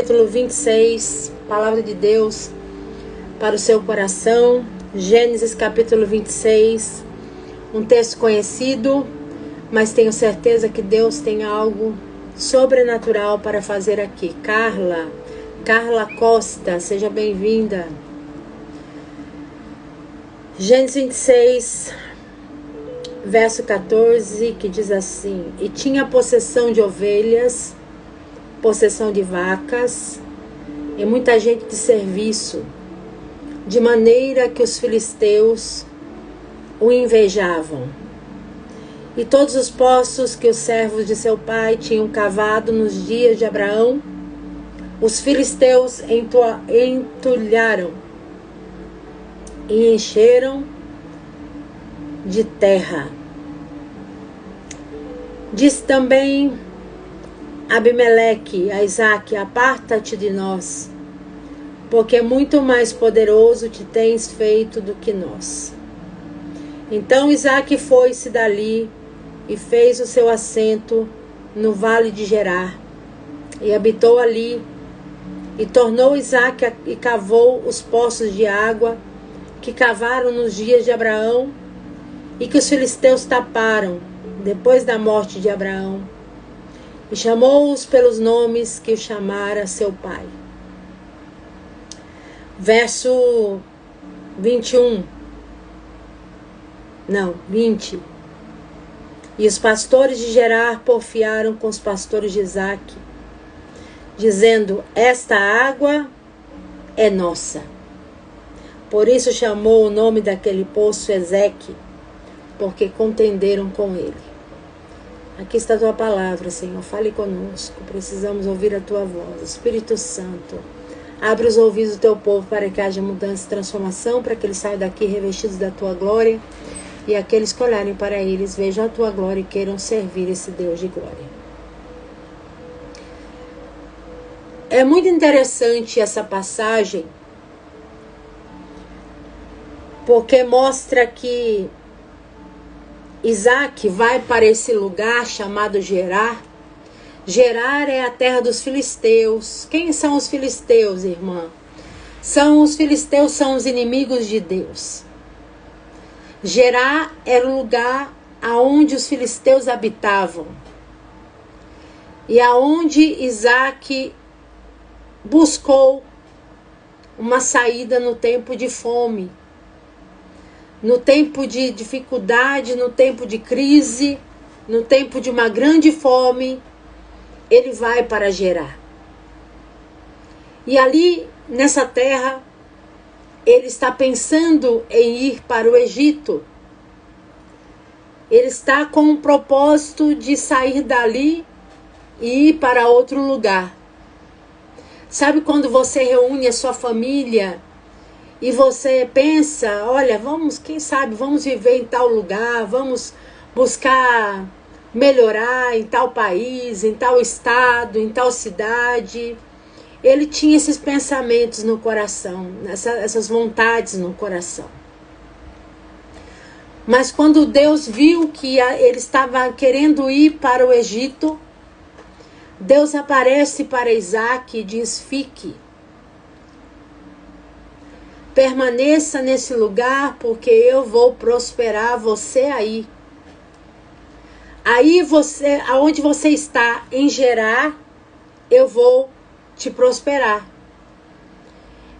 Capítulo 26, Palavra de Deus para o seu coração. Gênesis capítulo 26, um texto conhecido, mas tenho certeza que Deus tem algo sobrenatural para fazer aqui. Carla Costa, seja bem-vinda. Gênesis 26, verso 14, que diz assim: E tinha possessão de ovelhas, possessão de vacas e muita gente de serviço, de maneira que os filisteus o invejavam. E todos os poços que os servos de seu pai tinham cavado nos dias de Abraão, os filisteus entulharam e encheram de terra. Diz também Abimeleque a Isaque: aparta-te de nós, porque muito mais poderoso te tens feito do que nós. Então Isaque foi-se dali e fez o seu assento no vale de Gerar, e habitou ali. E tornou Isaque e cavou os poços de água que cavaram nos dias de Abraão e que os filisteus taparam depois da morte de Abraão. E chamou-os pelos nomes que chamara seu pai. Verso 20. E os pastores de Gerar porfiaram com os pastores de Isaque, dizendo: esta água é nossa. Por isso chamou o nome daquele poço Ezeque, porque contenderam com ele. Aqui está a tua palavra, Senhor. Fale conosco. Precisamos ouvir a tua voz. Espírito Santo, abre os ouvidos do teu povo para que haja mudança e transformação, para que eles saiam daqui revestidos da tua glória, e aqueles que olharem para eles vejam a tua glória e queiram servir esse Deus de glória. É muito interessante essa passagem, porque mostra que Isaque vai para esse lugar chamado Gerar. Gerar é a terra dos filisteus. Quem são os filisteus, irmã? Os filisteus são os inimigos de Deus. Gerar era o lugar aonde os filisteus habitavam. E aonde Isaque buscou uma saída no tempo de fome, no tempo de dificuldade, no tempo de crise, no tempo de uma grande fome. Ele vai para Gerar. E ali, nessa terra, ele está pensando em ir para o Egito. Ele está com o propósito de sair dali e ir para outro lugar. Sabe quando você reúne a sua família e você pensa: olha, quem sabe, vamos viver em tal lugar, vamos buscar melhorar em tal país, em tal estado, em tal cidade. Ele tinha esses pensamentos no coração, essas vontades no coração. Mas quando Deus viu que ele estava querendo ir para o Egito, Deus aparece para Isaque e diz: fique. Permaneça nesse lugar, porque eu vou prosperar você aí. Aí aonde você está, em Gerar, eu vou te prosperar.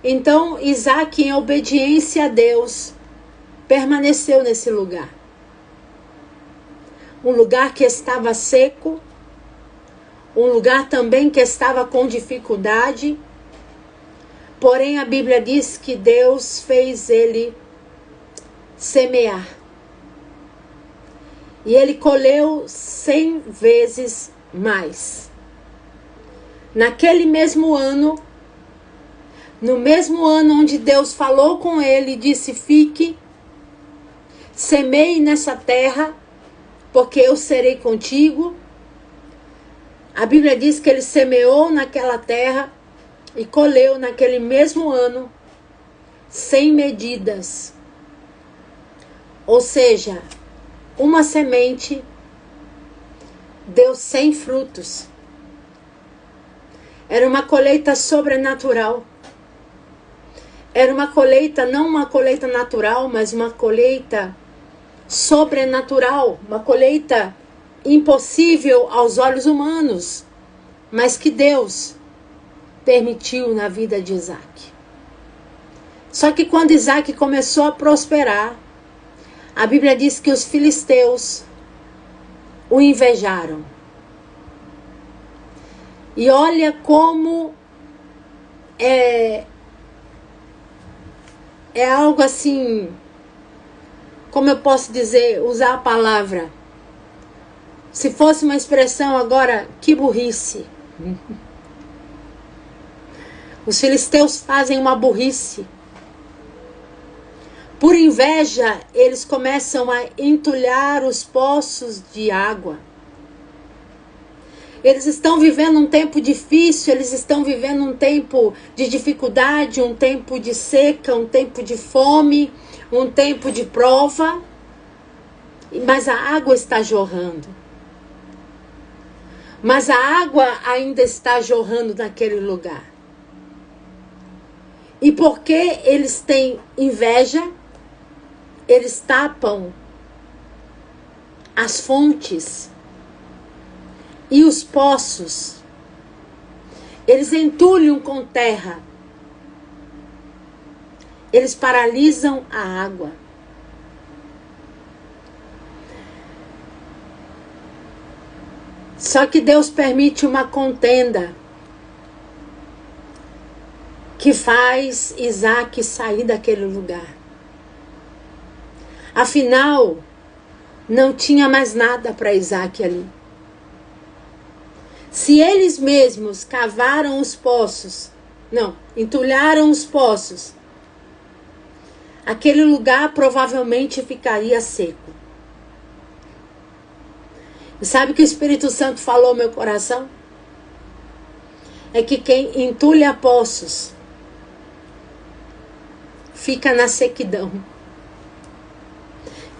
Então Isaque, em obediência a Deus, permaneceu nesse lugar. Um lugar que estava seco, um lugar também que estava com dificuldade. Porém, a Bíblia diz que Deus fez ele semear. E ele colheu 100 vezes mais. Naquele mesmo ano, no mesmo ano onde Deus falou com ele e disse: fique, semeie nessa terra, porque eu serei contigo. A Bíblia diz que ele semeou naquela terra e colheu naquele mesmo ano 100 medidas. Ou seja, uma semente deu 100 frutos. Era uma colheita sobrenatural. Era uma colheita, não uma colheita natural, mas uma colheita sobrenatural. Uma colheita impossível aos olhos humanos, mas que Deus permitiu na vida de Isaac. Só que quando Isaac começou a prosperar, a Bíblia diz que os filisteus o invejaram. E olha como é algo assim, como eu posso dizer, usar a palavra. Se fosse uma expressão agora, que burrice. Os filisteus fazem uma burrice. Por inveja, eles começam a entulhar os poços de água. Eles estão vivendo um tempo difícil, eles estão vivendo um tempo de dificuldade, um tempo de seca, um tempo de fome, um tempo de prova. Mas a água está jorrando. Mas a água ainda está jorrando naquele lugar. E porque eles têm inveja, eles tapam as fontes e os poços. Eles entulham com terra. Eles paralisam a água. Só que Deus permite uma contenda que faz Isaac sair daquele lugar. Afinal, não tinha mais nada para Isaac ali. Se eles mesmos cavaram os poços, entulharam os poços, aquele lugar provavelmente ficaria seco. E sabe o que o Espírito Santo falou ao meu coração? É que quem entulha poços fica na sequidão.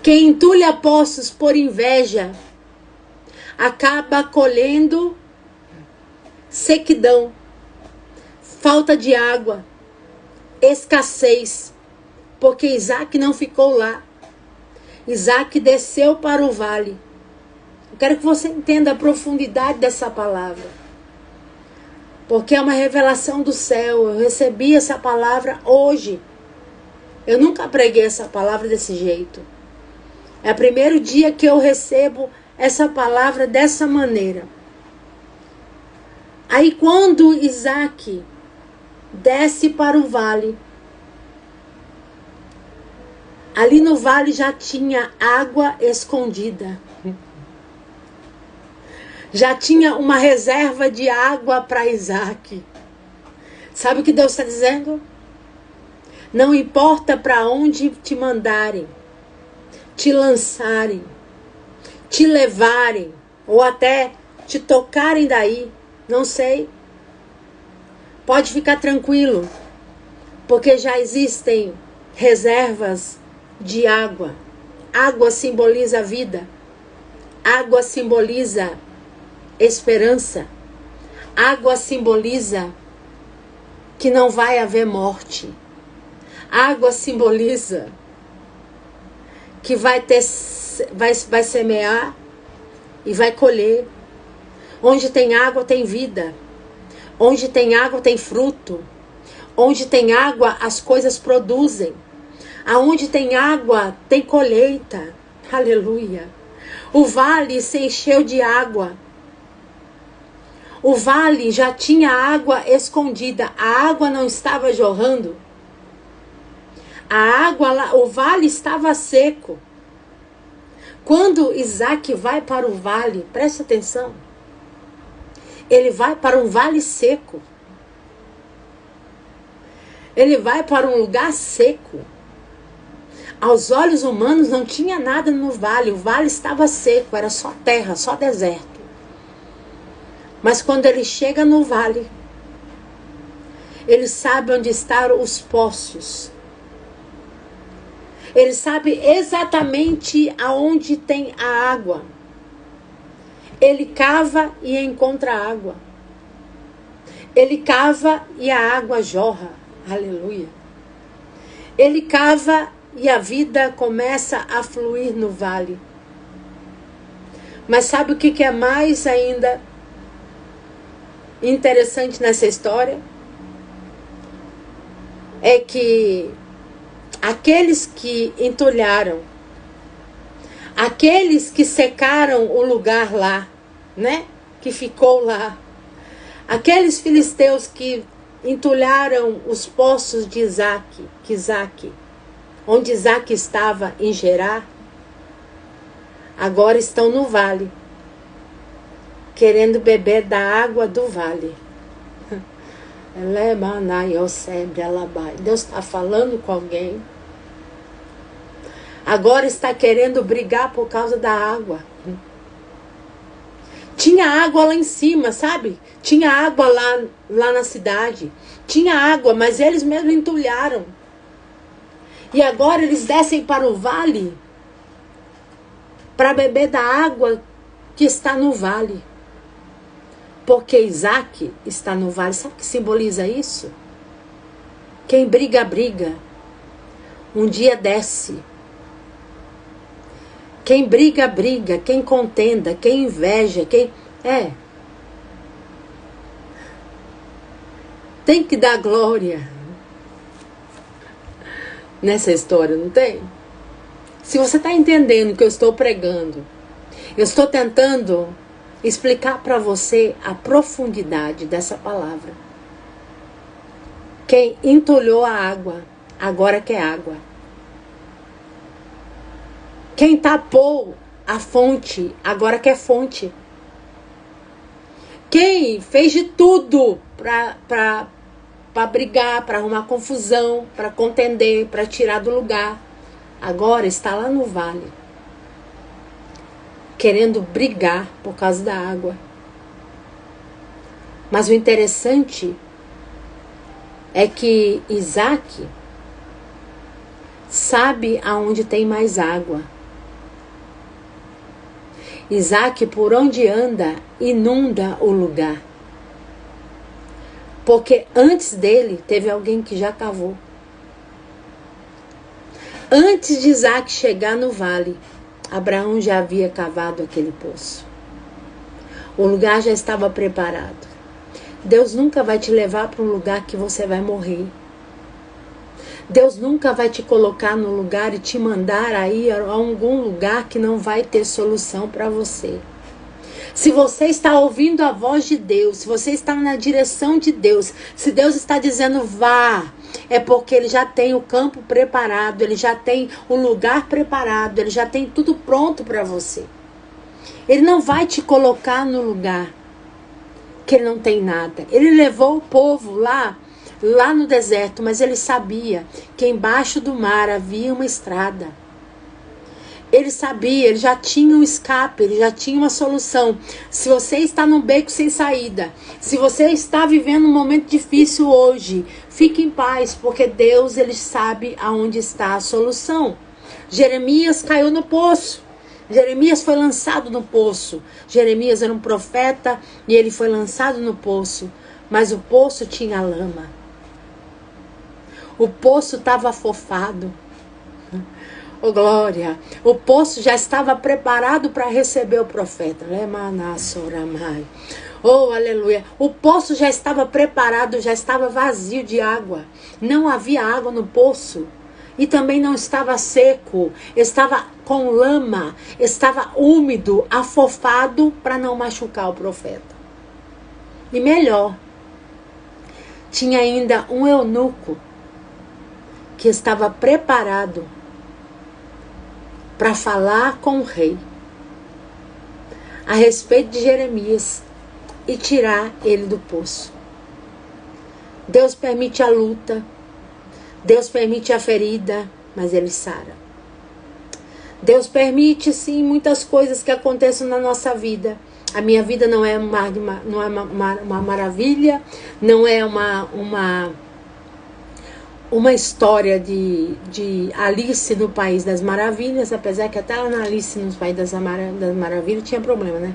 Quem entulha poços por inveja acaba colhendo sequidão, falta de água, escassez, porque Isaac não ficou lá. Isaac desceu para o vale. Eu quero que você entenda a profundidade dessa palavra, porque é uma revelação do céu. Eu recebi essa palavra hoje. Eu nunca preguei essa palavra desse jeito. É o primeiro dia que eu recebo essa palavra dessa maneira. Aí quando Isaac desce para o vale, ali no vale já tinha água escondida. Já tinha uma reserva de água para Isaac. Sabe o que Deus está dizendo? Não importa para onde te mandarem, te lançarem, te levarem, ou até te tocarem daí, não sei. Pode ficar tranquilo, porque já existem reservas de água. Água simboliza vida. Água simboliza esperança. Água simboliza que não vai haver morte. Água simboliza que vai semear e vai colher. Onde tem água tem vida. Onde tem água tem fruto. Onde tem água as coisas produzem. Aonde tem água tem colheita. Aleluia. O vale se encheu de água. O vale já tinha água escondida. A água não estava jorrando. A água lá, o vale estava seco. Quando Isaac vai para o vale, preste atenção. Ele vai para um vale seco. Ele vai para um lugar seco. Aos olhos humanos não tinha nada no vale. O vale estava seco, era só terra, só deserto. Mas quando ele chega no vale, ele sabe onde estão os poços. Ele sabe exatamente aonde tem a água. Ele cava e encontra água. Ele cava e a água jorra. Aleluia. Ele cava e a vida começa a fluir no vale. Mas sabe o que é mais ainda interessante nessa história? É que aqueles que entulharam, aqueles que secaram o lugar lá, né? Que ficou lá, aqueles filisteus que entulharam os poços de Isaac, onde Isaac estava em Gerar, agora estão no vale, querendo beber da água do vale. Deus está falando com alguém. Agora está querendo brigar por causa da água. Tinha água lá em cima, sabe? Tinha água lá na cidade. Tinha água, mas eles mesmo entulharam. E agora eles descem para o vale para beber da água que está no vale. Porque Isaac está no vale. Sabe o que simboliza isso? Quem briga, briga. Um dia desce. Quem briga, briga. Quem contenda, quem inveja, quem... Tem que dar glória nessa história, não tem? Se você está entendendo o que eu estou pregando, eu estou tentando explicar para você a profundidade dessa palavra. Quem entulhou a água, agora quer água. Quem tapou a fonte, agora quer fonte. Quem fez de tudo para brigar, para arrumar confusão, para contender, para tirar do lugar, agora está lá no vale, querendo brigar por causa da água. Mas o interessante é que Isaac sabe aonde tem mais água. Isaac, por onde anda, inunda o lugar. Porque antes dele, teve alguém que já cavou. Antes de Isaac chegar no vale, Abraão já havia cavado aquele poço. O lugar já estava preparado. Deus nunca vai te levar para um lugar que você vai morrer. Deus nunca vai te colocar no lugar e te mandar aí a algum lugar que não vai ter solução para você. Se você está ouvindo a voz de Deus, se você está na direção de Deus, se Deus está dizendo vá, é porque Ele já tem o campo preparado, Ele já tem o lugar preparado, Ele já tem tudo pronto para você. Ele não vai te colocar no lugar que Ele não tem nada. Ele levou o povo lá no deserto, mas Ele sabia que embaixo do mar havia uma estrada. Ele sabia, ele já tinha um escape, ele já tinha uma solução. Se você está num beco sem saída, se você está vivendo um momento difícil hoje, fique em paz, porque Deus, ele sabe aonde está a solução. Jeremias caiu no poço. Jeremias foi lançado no poço. Jeremias era um profeta e ele foi lançado no poço. Mas o poço tinha lama. O poço estava afofado. Oh, glória! O poço já estava preparado para receber o profeta. Oh, aleluia! O poço já estava preparado, já estava vazio de água. Não havia água no poço. E também não estava seco. Estava com lama. Estava úmido, afofado para não machucar o profeta. E melhor, tinha ainda um eunuco que estava preparado para falar com o rei a respeito de Jeremias e tirar ele do poço. Deus permite a luta, Deus permite a ferida, mas Ele sara. Deus permite sim muitas coisas que aconteçam na nossa vida. A minha vida não é uma maravilha, não é uma história de Alice no País das Maravilhas, apesar que até lá na Alice no País das Maravilhas tinha problema, né?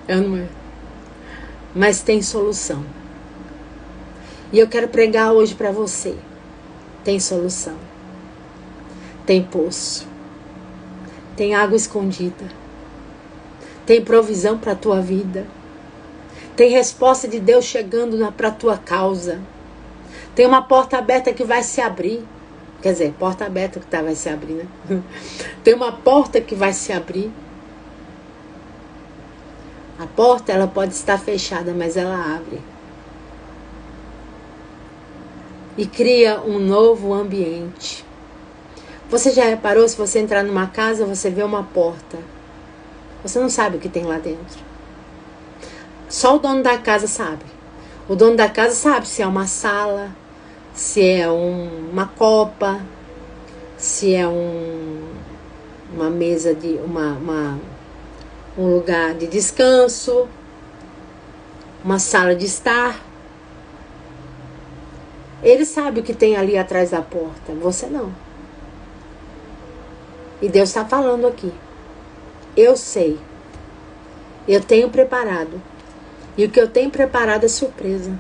Eu não é. mas tem solução. E eu quero pregar hoje para você. Tem solução. Tem poço. Tem água escondida. Tem provisão para a tua vida. Tem resposta de Deus chegando para a tua causa. Tem uma porta aberta que vai se abrir. Quer dizer, porta aberta que vai se abrir, né? Tem uma porta que vai se abrir. A porta, ela pode estar fechada, mas ela abre. E cria um novo ambiente. Você já reparou, se você entrar numa casa, você vê uma porta. Você não sabe o que tem lá dentro. Só o dono da casa sabe. O dono da casa sabe se é uma sala, se é uma copa, se é uma mesa de um lugar de descanso, uma sala de estar. Ele sabe o que tem ali atrás da porta, você não. E Deus está falando aqui. Eu sei. Eu tenho preparado. E o que eu tenho preparado é surpresa.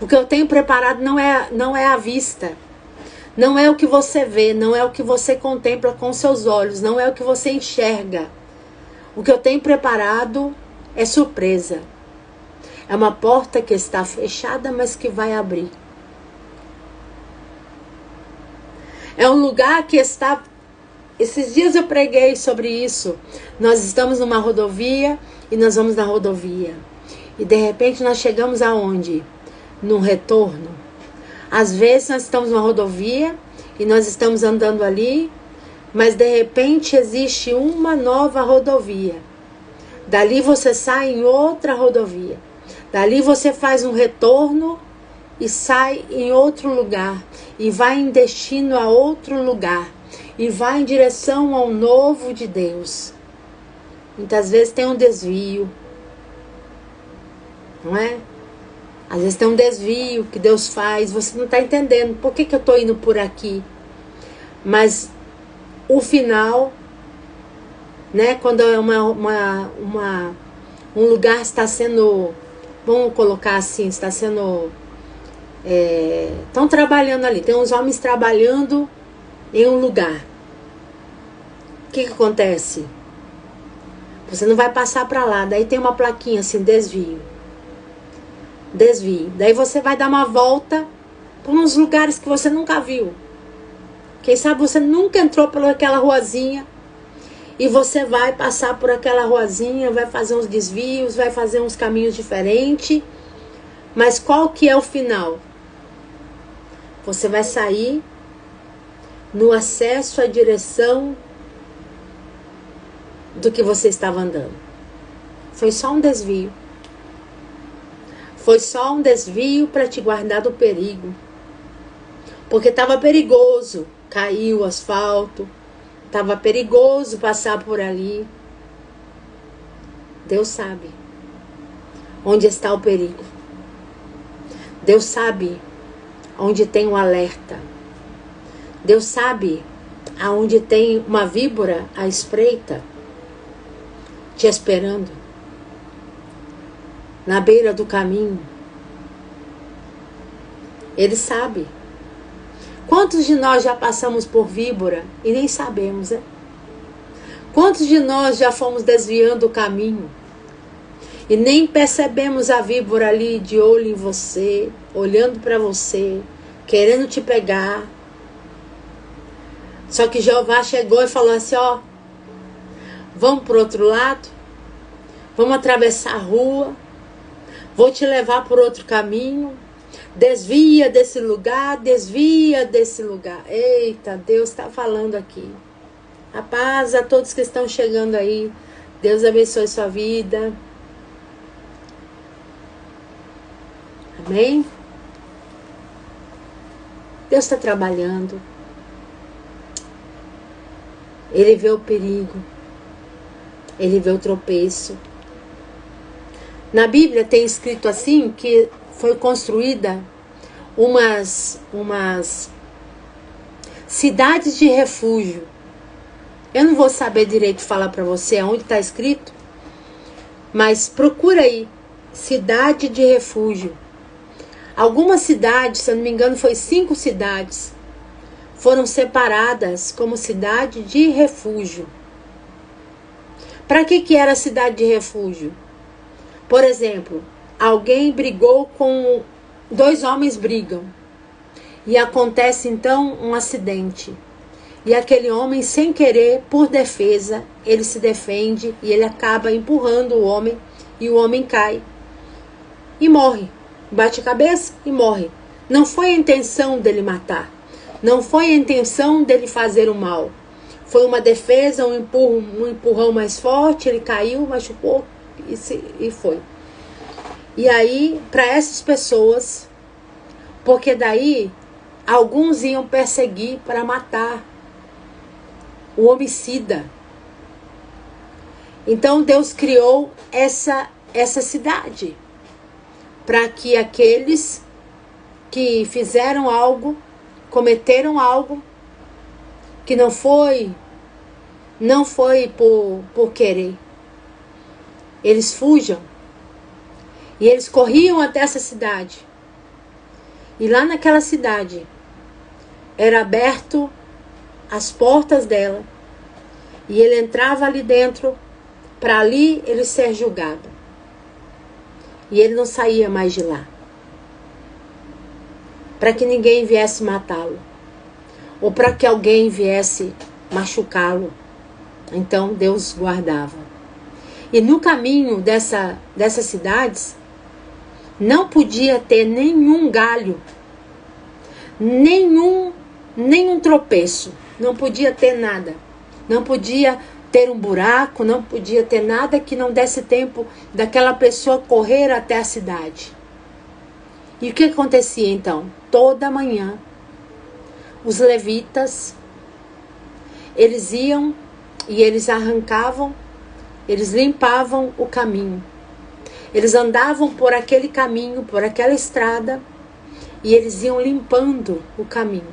O que eu tenho preparado não é à vista. Não é o que você vê, não é o que você contempla com seus olhos, não é o que você enxerga. O que eu tenho preparado é surpresa. É uma porta que está fechada, mas que vai abrir. É um lugar que está... Esses dias eu preguei sobre isso. Nós estamos numa rodovia e nós vamos na rodovia. E de repente nós chegamos aonde? Num retorno. Às vezes nós estamos numa rodovia e nós estamos andando ali, mas de repente existe uma nova rodovia. Dali você sai em outra rodovia. Dali você faz um retorno e sai em outro lugar. E vai em destino a outro lugar. E vai em direção ao novo de Deus. Muitas vezes tem um desvio. Não é? Às vezes tem um desvio que Deus faz. Você não está entendendo. Por que eu estou indo por aqui? Mas o final, né? Quando é um lugar está sendo... Vamos colocar assim, está sendo... Estão trabalhando ali. Tem uns homens trabalhando em um lugar. O que acontece? Você não vai passar para lá. Daí tem uma plaquinha assim, desvio. Desvio. Daí você vai dar uma volta por uns lugares que você nunca viu. Quem sabe você nunca entrou por aquela ruazinha. E você vai passar por aquela ruazinha, vai fazer uns desvios, vai fazer uns caminhos diferentes. Mas qual que é o final? Você vai sair no acesso à direção do que você estava andando. Foi só um desvio. Foi só um desvio para te guardar do perigo. Porque estava perigoso cair o asfalto. Estava perigoso passar por ali. Deus sabe onde está o perigo. Deus sabe onde tem um alerta. Deus sabe aonde tem uma víbora à espreita, te esperando, na beira do caminho. Ele sabe. Quantos de nós já passamos por víbora e nem sabemos, né? Quantos de nós já fomos desviando o caminho e nem percebemos a víbora ali de olho em você, olhando para você, querendo te pegar? Só que Jeová chegou e falou assim, ó, vamos pro outro lado, vamos atravessar a rua, vou te levar por outro caminho, desvia desse lugar, desvia desse lugar. Eita, Deus está falando aqui. A paz a todos que estão chegando aí, Deus abençoe sua vida. Amém? Deus está trabalhando. Ele vê o perigo. Ele vê o tropeço. Na Bíblia tem escrito assim que foi construída umas cidades de refúgio. Eu não vou saber direito falar para você aonde está escrito, mas procura aí. cidade de refúgio. Algumas cidades, se eu não me engano, foi 5 cidades, foram separadas como cidade de refúgio. Para que era a cidade de refúgio? Por exemplo, alguém brigou com... 2 homens brigam. E acontece então um acidente. E aquele homem, sem querer, por defesa, ele se defende e ele acaba empurrando o homem. E o homem cai. E morre. Bate a cabeça e morre. Não foi a intenção dele matar. Não foi a intenção dele fazer o mal. Foi uma defesa, um empurrão mais forte, ele caiu, machucou e foi. E aí, para essas pessoas, porque daí alguns iam perseguir para matar o homicida. Então Deus criou essa cidade para que aqueles que fizeram algo, cometeram algo, que não foi por querer, eles fujam. E eles corriam até essa cidade. E lá naquela cidade era aberto as portas dela. E ele entrava ali dentro para ali ele ser julgado. E ele não saía mais de lá. Para que ninguém viesse matá-lo. Ou para que alguém viesse machucá-lo. Então Deus guardava. E no caminho dessas cidades, não podia ter nenhum galho, nenhum tropeço, não podia ter nada, não podia ter um buraco, não podia ter nada que não desse tempo daquela pessoa correr até a cidade. E o que acontecia então? Toda manhã, os levitas, eles iam e eles arrancavam, eles limpavam o caminho. Eles andavam por aquele caminho, por aquela estrada, e eles iam limpando o caminho.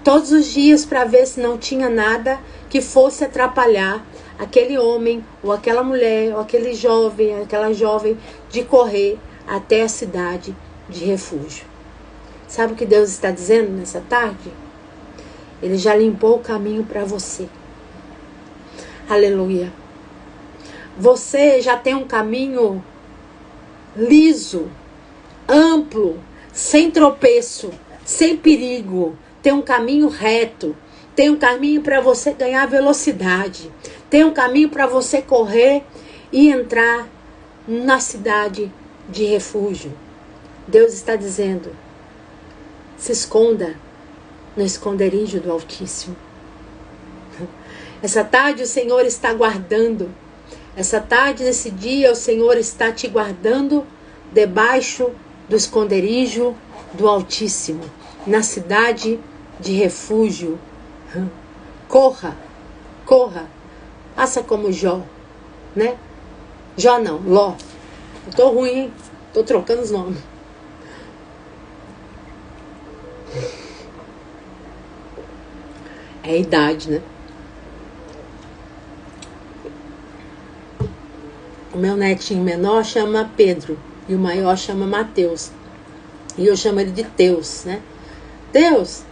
Todos os dias para ver se não tinha nada que fosse atrapalhar aquele homem, ou aquela mulher, ou aquele jovem, aquela jovem, de correr até a cidade de refúgio. Sabe o que Deus está dizendo nessa tarde? Ele já limpou o caminho para você. Aleluia. Você já tem um caminho liso, amplo, sem tropeço, sem perigo. Tem um caminho reto. Tem um caminho para você ganhar velocidade. Tem um caminho para você correr e entrar na cidade de refúgio. Deus está dizendo: se esconda no esconderijo do Altíssimo. Essa tarde o Senhor está guardando. Essa tarde, nesse dia, o Senhor está te guardando debaixo do esconderijo do Altíssimo, na cidade de refúgio. Corra, corra. Faça como Jó, né? Jó não, Ló. Eu tô ruim, hein? Tô trocando os nomes. É a idade, né? O meu netinho menor chama Pedro e o maior chama Mateus. E eu chamo ele de Teus, né? Deus.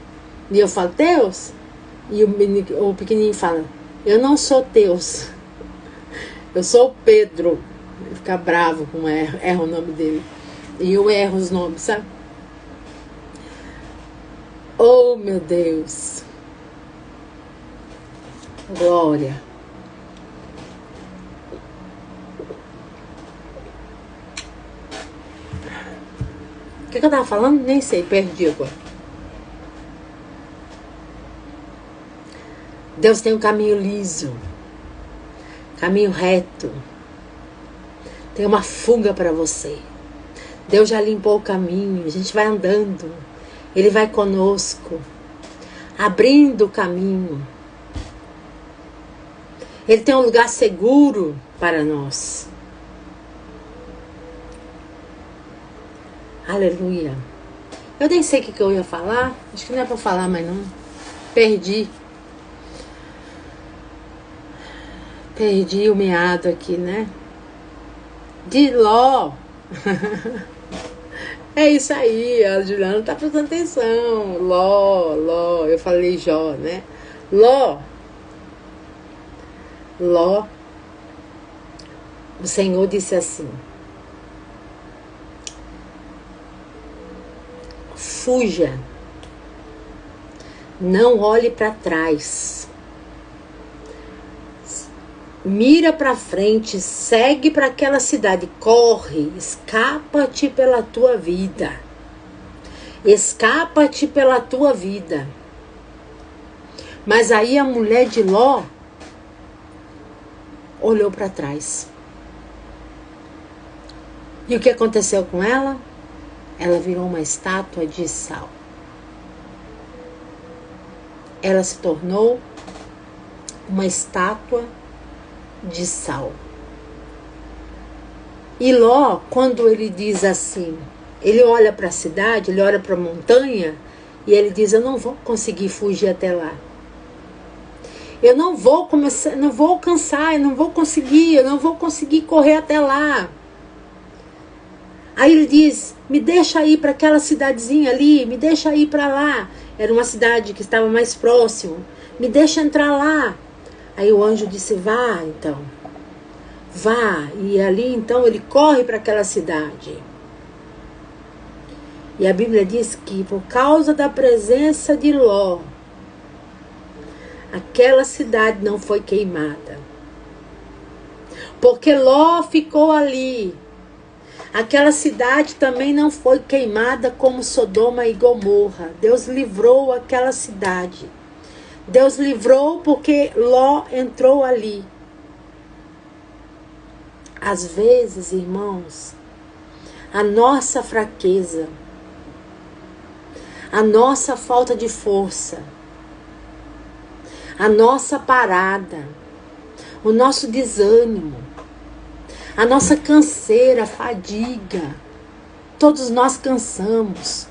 E eu falo, Deus. E o pequenininho fala, eu não sou Teus. Eu sou Pedro. Ele fica bravo com erra o nome dele. E eu erro os nomes, sabe? Oh, meu Deus. Glória. O que eu tava falando? Nem sei, perdi agora. Deus tem um caminho liso, caminho reto. Tem uma fuga para você. Deus já limpou o caminho, a gente vai andando. Ele vai conosco, abrindo o caminho. Ele tem um lugar seguro para nós. Aleluia. Eu nem sei o que eu ia falar. Acho que não é para falar mais não. Perdi o meado aqui, né? de Ló. É isso aí, a Juliana tá prestando atenção. Ló, eu falei Jó, né? Ló, o Senhor disse assim: fuja, não olhe para trás, mira para frente, segue para aquela cidade, corre, escapa-te pela tua vida. Escapa-te pela tua vida. Mas aí a mulher de Ló olhou para trás. E o que aconteceu com ela? Ela virou uma estátua de sal. Ela se tornou uma estátua de sal. E Ló, quando ele diz assim, ele olha para a cidade, ele olha para a montanha e ele diz: eu não vou conseguir fugir até lá. Eu não vou começar, não vou alcançar, eu não vou conseguir correr até lá. Aí ele diz: me deixa ir para aquela cidadezinha ali, me deixa ir para lá. Era uma cidade que estava mais próximo. Me deixa entrar lá. Aí o anjo disse: vá então. Vá. E ali então ele corre para aquela cidade. E a Bíblia diz que por causa da presença de Ló, aquela cidade não foi queimada. Porque Ló ficou ali. Aquela cidade também não foi queimada como Sodoma e Gomorra. Deus livrou aquela cidade. Deus livrou porque Ló entrou ali. Às vezes, irmãos, a nossa fraqueza, a nossa falta de força, a nossa parada, o nosso desânimo, a nossa canseira, fadiga, todos nós cansamos.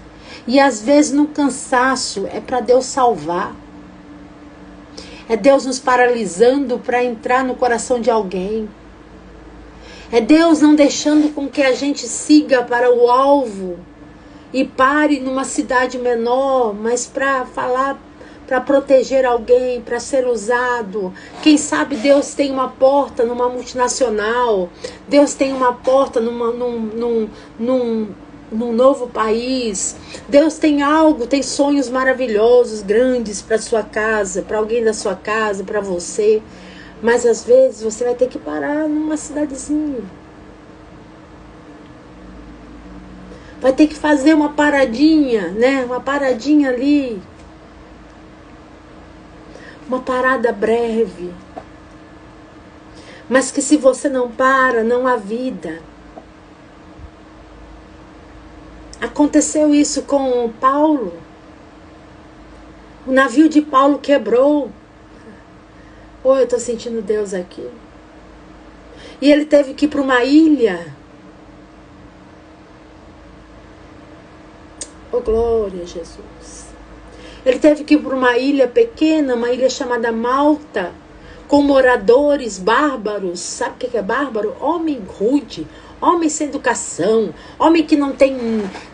E às vezes no cansaço é para Deus salvar. É Deus nos paralisando para entrar no coração de alguém. É Deus não deixando com que a gente siga para o alvo e pare numa cidade menor, mas para falar, para proteger alguém, para ser usado. Quem sabe Deus tem uma porta numa multinacional, Deus tem uma porta num novo país. Deus tem algo, tem sonhos maravilhosos, grandes para sua casa, para alguém da sua casa, para você. Mas às vezes você vai ter que parar numa cidadezinha. Vai ter que fazer uma paradinha, né? Uma paradinha ali. Uma parada breve. Mas que se você não para, não há vida. Aconteceu isso com Paulo. O navio de Paulo quebrou. Oh, eu estou sentindo Deus aqui. E ele teve que ir para uma ilha. Oh, glória a Jesus. Ele teve que ir para uma ilha pequena, uma ilha chamada Malta, com moradores bárbaros. Sabe o que é bárbaro? Homem rude, homem sem educação, homem que não tem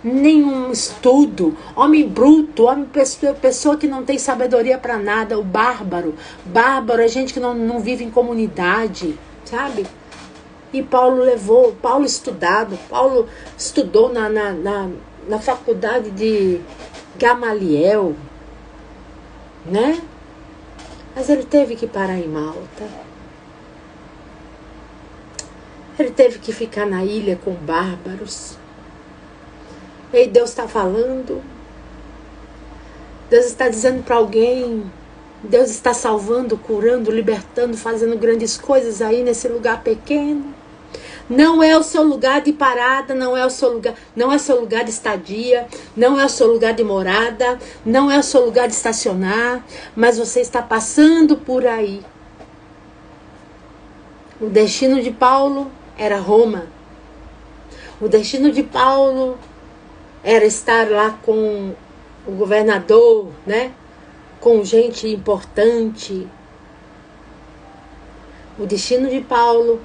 nenhum estudo, homem bruto, homem pessoa que não tem sabedoria para nada. O bárbaro é gente que não vive em comunidade, sabe? E Paulo estudou na faculdade de Gamaliel, né? Mas ele teve que parar em Malta. Ele teve que ficar na ilha com bárbaros. E Deus está falando. Deus está dizendo para alguém. Deus está salvando, curando, libertando, fazendo grandes coisas aí nesse lugar pequeno. Não é o seu lugar de parada, não é o seu lugar de estadia, não é o seu lugar de morada, não é o seu lugar de estacionar, mas você está passando por aí. O destino de Paulo era Roma. O destino de Paulo era estar lá com o governador, né? Com gente importante. O destino de Paulo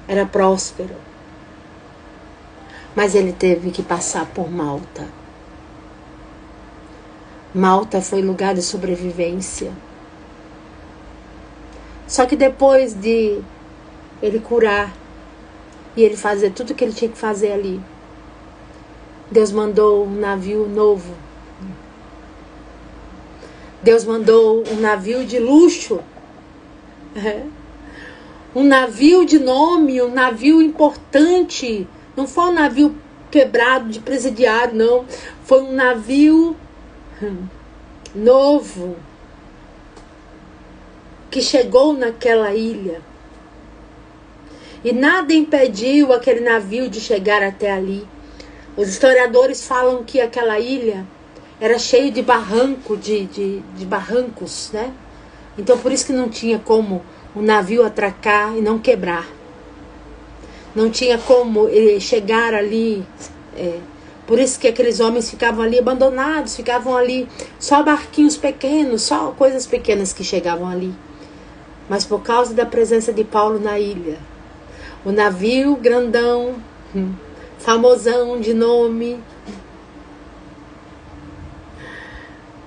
era próspero. Mas ele teve que passar por Malta. Malta foi lugar de sobrevivência. Só que depois de ele curar e ele fazer tudo o que ele tinha que fazer ali, Deus mandou um navio novo. Deus mandou um navio de luxo. Um navio de nome, um navio importante. Não foi um navio quebrado de presidiário, não. Foi um navio novo que chegou naquela ilha. E nada impediu aquele navio de chegar até ali. Os historiadores falam que aquela ilha era cheia de barranco, de barrancos, né? Então por isso que não tinha como o navio atracar e não quebrar. Não tinha como ele chegar ali. Por isso que aqueles homens ficavam ali abandonados, ficavam ali só barquinhos pequenos, só coisas pequenas que chegavam ali. Mas por causa da presença de Paulo na ilha, o navio grandão, famosão de nome,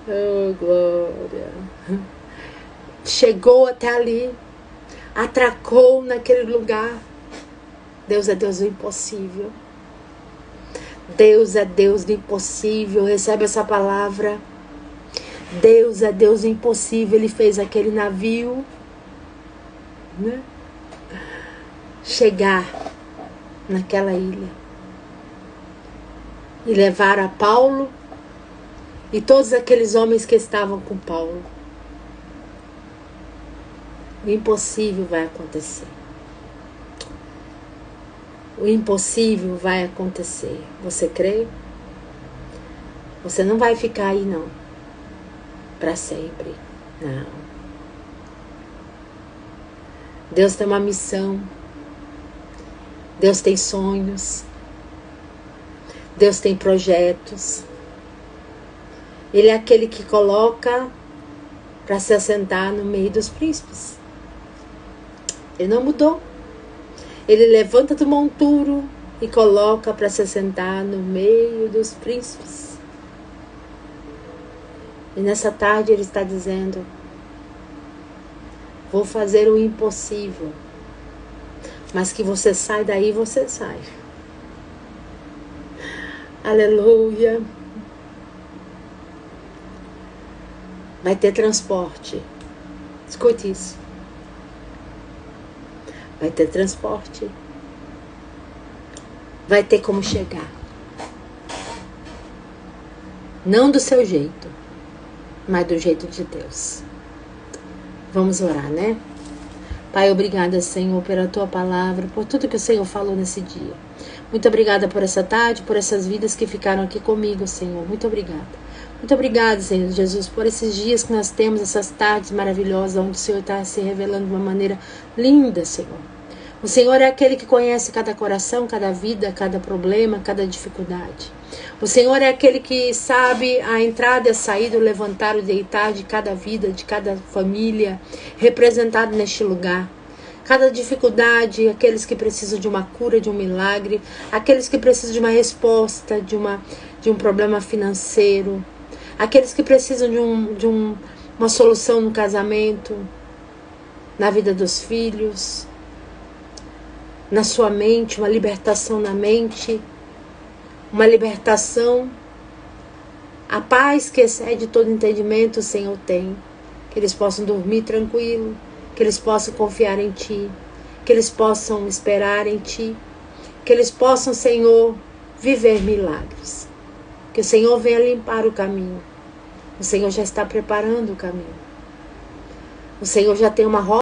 oh glória, chegou até ali, atracou naquele lugar. Deus é Deus do impossível. Deus é Deus do impossível. Recebe essa palavra. Deus é Deus do impossível. Ele fez aquele navio, né, chegar naquela ilha e levar a Paulo e todos aqueles homens que estavam com Paulo. O impossível vai acontecer. O impossível vai acontecer. Você crê? Você não vai ficar aí não, para sempre. Não. Deus tem uma missão. Deus tem sonhos. Deus tem projetos. Ele é aquele que coloca para se assentar no meio dos príncipes. Ele não mudou. Ele levanta do monturo e coloca para se assentar no meio dos príncipes. E nessa tarde ele está dizendo: vou fazer o impossível. Mas que você sai daí, você sai. Aleluia. Vai ter transporte. Escute isso. Vai ter transporte. Vai ter como chegar. Não do seu jeito, mas do jeito de Deus. Vamos orar, né? Pai, obrigada, Senhor, pela Tua palavra, por tudo que o Senhor falou nesse dia. Muito obrigada por essa tarde, por essas vidas que ficaram aqui comigo, Senhor. Muito obrigada. Muito obrigada, Senhor Jesus, por esses dias que nós temos, essas tardes maravilhosas, onde o Senhor está se revelando de uma maneira linda, Senhor. O Senhor é aquele que conhece cada coração, cada vida, cada problema, cada dificuldade. O Senhor é aquele que sabe a entrada e a saída, o levantar e o deitar de cada vida, de cada família representada neste lugar. Cada dificuldade, aqueles que precisam de uma cura, de um milagre, aqueles que precisam de uma resposta, de um problema financeiro, aqueles que precisam de uma solução no casamento, na vida dos filhos, na sua mente, uma libertação na mente, uma libertação, a paz que excede todo entendimento o Senhor tem, que eles possam dormir tranquilo, que eles possam confiar em Ti, que eles possam esperar em Ti, que eles possam, Senhor, viver milagres, que o Senhor venha limpar o caminho, o Senhor já está preparando o caminho, o Senhor já tem uma rota